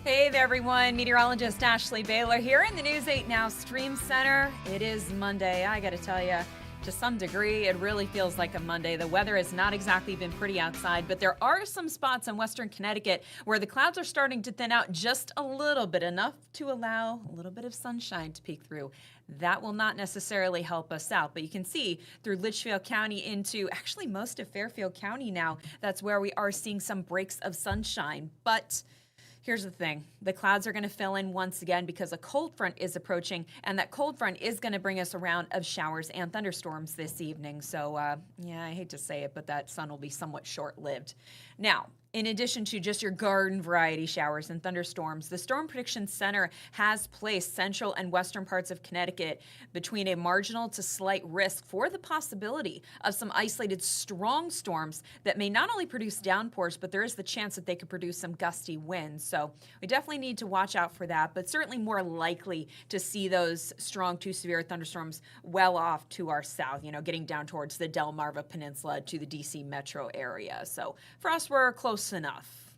Hey there, everyone. Meteorologist Ashley Baylor here in the News 8 Now Stream Center. It is Monday. I got to tell you, to some degree, it really feels like a Monday. The weather has not exactly been pretty outside, but there are some spots in western Connecticut where the clouds are starting to thin out just a little bit, enough to allow a little bit of sunshine to peek through. That will not necessarily help us out, but you can see through Litchfield County into actually most of Fairfield County now, that's where we are seeing some breaks of sunshine. But here's the thing. The clouds are going to fill in once again because a cold front is approaching, and that cold front is going to bring us a round of showers and thunderstorms this evening. So, yeah, I hate to say it, but that sun will be somewhat short-lived. Now, in addition to just your garden variety showers and thunderstorms, the Storm Prediction Center has placed central and western parts of Connecticut between a marginal to slight risk for the possibility of some isolated strong storms that may not only produce downpours, but there is the chance that they could produce some gusty winds. So we definitely need to watch out for that, but certainly more likely to see those strong to severe thunderstorms well off to our south, getting down towards the Delmarva Peninsula to the DC metro area. So for us, we're close enough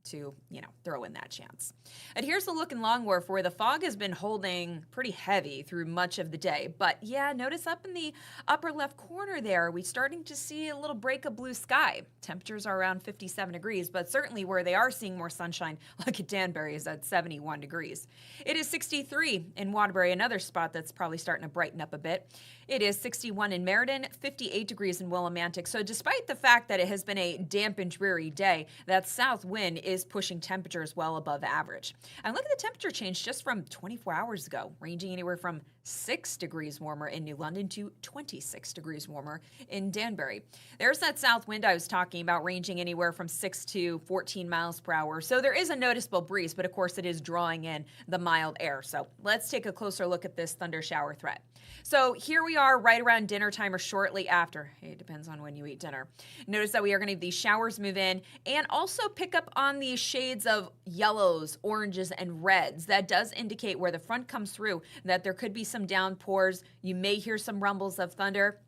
to, throw in that chance. And here's a look in Long Wharf where the fog has been holding pretty heavy through much of the day. But yeah, notice up in the upper left corner there, we're starting to see a little break of blue sky. Temperatures are around 57 degrees, but certainly where they are seeing more sunshine, like at Danbury, is at 71 degrees. It is 63 in Waterbury, another spot that's probably starting to brighten up a bit. It is 61 in Meriden, 58 degrees in Willimantic. So despite the fact that it has been a damp and dreary day, that south wind is pushing temperatures well above average. And look at the temperature change just from 24 hours ago, ranging anywhere from 6 degrees warmer in New London to 26 degrees warmer in Danbury. There's that south wind I was talking about, ranging anywhere from 6 to 14 miles per hour. So there is a noticeable breeze, but of course it is drawing in the mild air. So let's take a closer look at this thunder shower threat. So here we are right around dinner time or shortly after. It depends on when you eat dinner. Notice that we are going to have these showers move in and also pick up on these shades of yellows, oranges, and reds. That does indicate where the front comes through that there could be some downpours. You may hear some rumbles of thunder.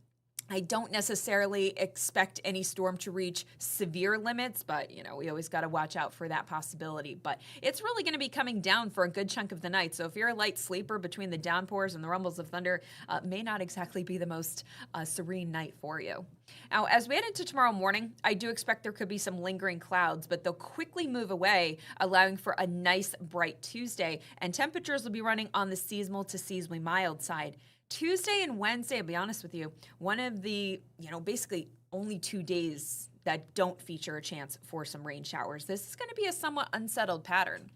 I don't necessarily expect any storm to reach severe limits, but, we always got to watch out for that possibility. But it's really going to be coming down for a good chunk of the night. So if you're a light sleeper between the downpours and the rumbles of thunder, may not exactly be the most serene night for you. Now, as we head into tomorrow morning, I do expect there could be some lingering clouds, but they'll quickly move away, allowing for a nice bright Tuesday. And temperatures will be running on the seasonal to seasonally mild side. Tuesday and Wednesday, I'll be honest with you, one of the, basically only 2 days that don't feature a chance for some rain showers. This is going to be a somewhat unsettled pattern.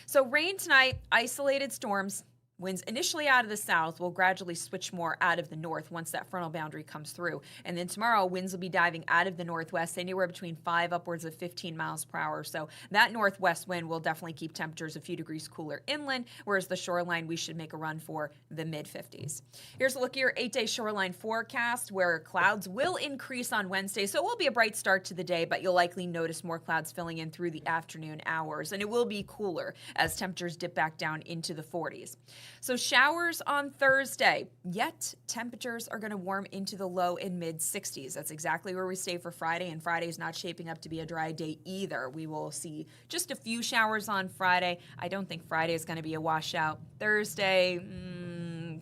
So rain tonight, isolated storms. Winds initially out of the south will gradually switch more out of the north once that frontal boundary comes through. And then tomorrow, winds will be diving out of the northwest, anywhere between 5 upwards of 15 miles per hour. So that northwest wind will definitely keep temperatures a few degrees cooler inland, whereas the shoreline we should make a run for the mid-50s. Here's a look at your 8-day shoreline forecast, where clouds will increase on Wednesday. So it will be a bright start to the day, but you'll likely notice more clouds filling in through the afternoon hours. And it will be cooler as temperatures dip back down into the 40s. So showers on Thursday, yet temperatures are going to warm into the low and mid 60s. That's exactly where we stay for Friday, and Friday's not shaping up to be a dry day either. We will see just a few showers on Friday. I don't think Friday is going to be a washout. Thursday,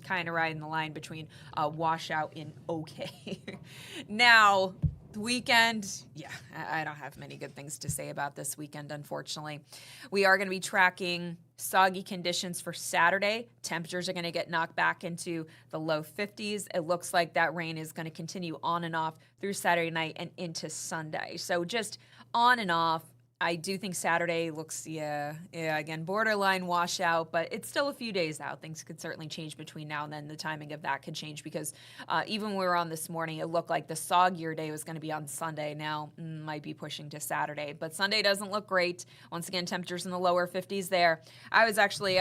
kind of riding the line between washout and okay. Now, the weekend, I don't have many good things to say about this weekend, unfortunately. We are going to be tracking soggy conditions for Saturday. Temperatures are going to get knocked back into the low 50s. It looks like that rain is going to continue on and off through Saturday night and into Sunday. So just on and off. I do think Saturday looks, again, borderline washout, but it's still a few days out. Things could certainly change between now and then. The timing of that could change because even when we were on this morning, it looked like the soggier day was going to be on Sunday. Now, might be pushing to Saturday, but Sunday doesn't look great. Once again, temperatures in the lower 50s there. I was actually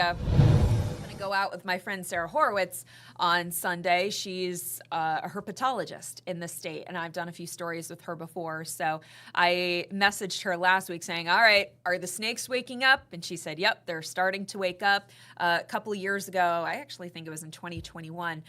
go out with my friend Sarah Horowitz on Sunday. She's a herpetologist in the state, and I've done a few stories with her before. So I messaged her last week saying, all right, are the snakes waking up? And she said, yep, they're starting to wake up. A couple of years ago, I actually think it was in 2021,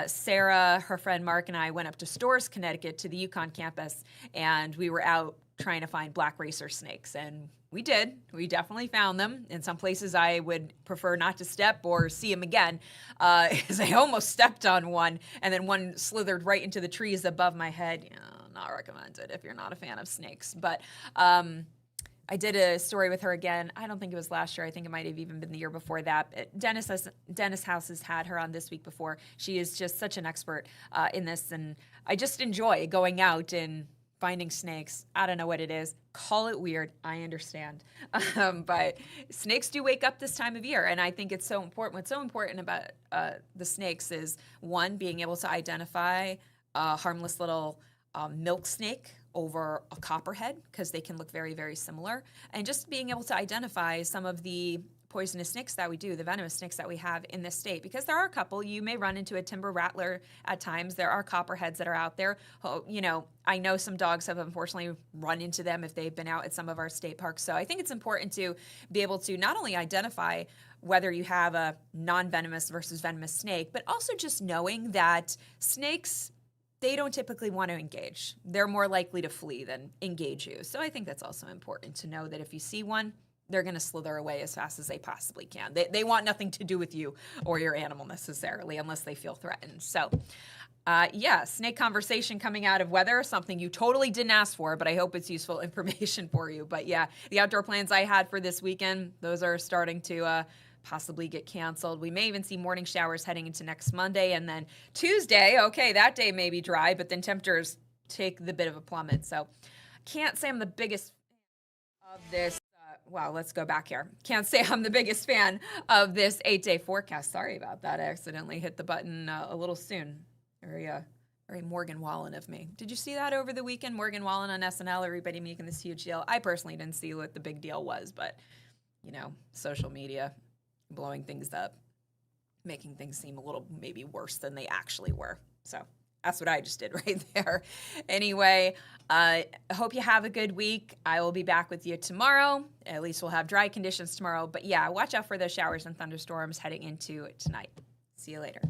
Sarah, her friend Mark, and I went up to Storrs, Connecticut to the UConn campus, and we were out trying to find black racer snakes. And We did. We definitely found them. In some places, I would prefer not to step or see them again, because I almost stepped on one, and then one slithered right into the trees above my head. Not recommended if you're not a fan of snakes. But I did a story with her again. I don't think it was last year. I think it might have even been the year before that. Dennis House has had her on this week before. She is just such an expert in this, and I just enjoy going out and finding snakes. I don't know what it is. Call it weird. I understand. But snakes do wake up this time of year. And I think it's so important. What's so important about the snakes is, one, being able to identify a harmless little milk snake over a copperhead, because they can look very, very similar. And just being able to identify some of the poisonous snakes that we do, the venomous snakes that we have in this state, because there are a couple. You may run into a timber rattler at times. There are copperheads that are out there. I know some dogs have unfortunately run into them if they've been out at some of our state parks. So I think it's important to be able to not only identify whether you have a non-venomous versus venomous snake, but also just knowing that snakes, they don't typically want to engage. They're more likely to flee than engage you. So I think that's also important to know that if you see one, they're going to slither away as fast as they possibly can. They want nothing to do with you or your animal necessarily, unless they feel threatened. So, snake conversation coming out of weather, something you totally didn't ask for, but I hope it's useful information for you. But yeah, the outdoor plans I had for this weekend, those are starting to possibly get canceled. We may even see morning showers heading into next Monday. And then Tuesday, okay, that day may be dry, but then temperatures take the bit of a plummet. So can't say I'm the biggest fan of this. Let's go back here. Can't say I'm the biggest fan of this 8-day forecast. Sorry about that. I accidentally hit the button a little soon. Very Morgan Wallen of me. Did you see that over the weekend? Morgan Wallen on SNL, everybody making this huge deal. I personally didn't see what the big deal was, but, social media blowing things up, making things seem a little maybe worse than they actually were. So that's what I just did right there. Anyway, I hope you have a good week. I will be back with you tomorrow. At least we'll have dry conditions tomorrow. But yeah, watch out for those showers and thunderstorms heading into tonight. See you later.